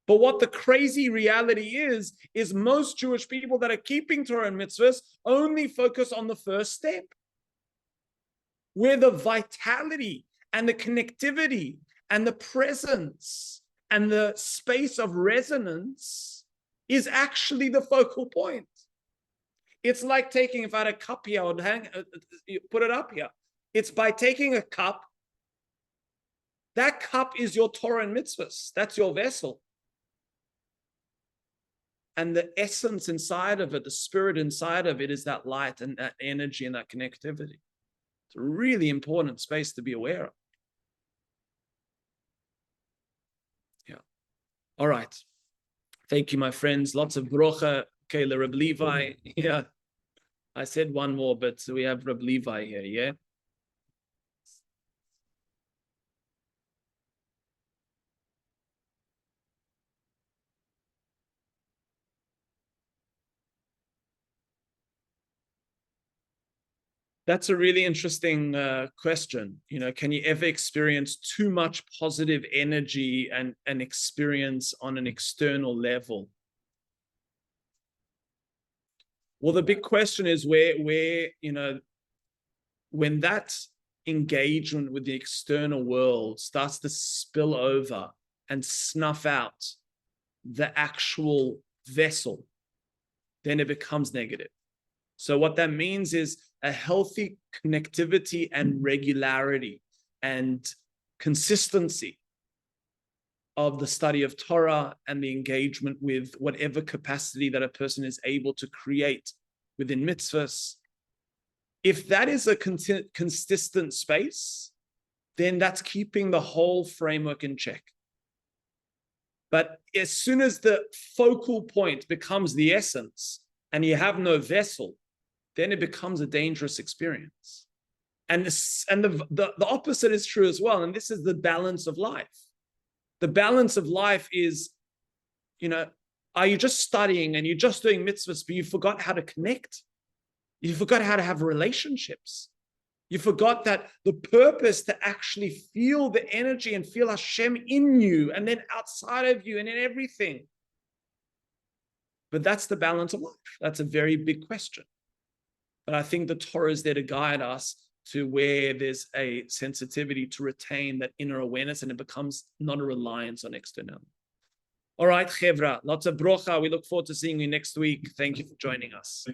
But what the crazy reality is most Jewish people that are keeping Torah and mitzvahs only focus on the first step, where the vitality and the connectivity and the presence and the space of resonance is actually the focal point. It's like taking, if I had a cup here, I would put it up here. It's by taking a cup, that cup is your Torah and mitzvahs. That's your vessel. And the essence inside of it, the spirit inside of it, is that light and that energy and that connectivity. It's a really important space to be aware of. Yeah. All right. Thank you, my friends. Lots of brocha. Okay, Reb Levi. Yeah. I said one more, but we have Reb Levi here, yeah? That's a really interesting question. You know, can you ever experience too much positive energy and experience on an external level? Well, the big question is where, you know, when that engagement with the external world starts to spill over and snuff out the actual vessel, then it becomes negative. So what that means is a healthy connectivity and regularity and consistency of the study of Torah and the engagement with whatever capacity that a person is able to create within mitzvahs. If that is a consistent space, then that's keeping the whole framework in check. But as soon as the focal point becomes the essence and you have no vessel, then it becomes a dangerous experience. And the opposite is true as well. And this is the balance of life. The balance of life is, you know, are you just studying and you're just doing mitzvahs, but you forgot how to connect? You forgot how to have relationships. You forgot that the purpose to actually feel the energy and feel Hashem in you and then outside of you and in everything. But that's the balance of life. That's a very big question. But I think the Torah is there to guide us to where there's a sensitivity to retain that inner awareness, and it becomes not a reliance on externality. All right, Chevra, lots of brocha. We look forward to seeing you next week. Thank you for joining us.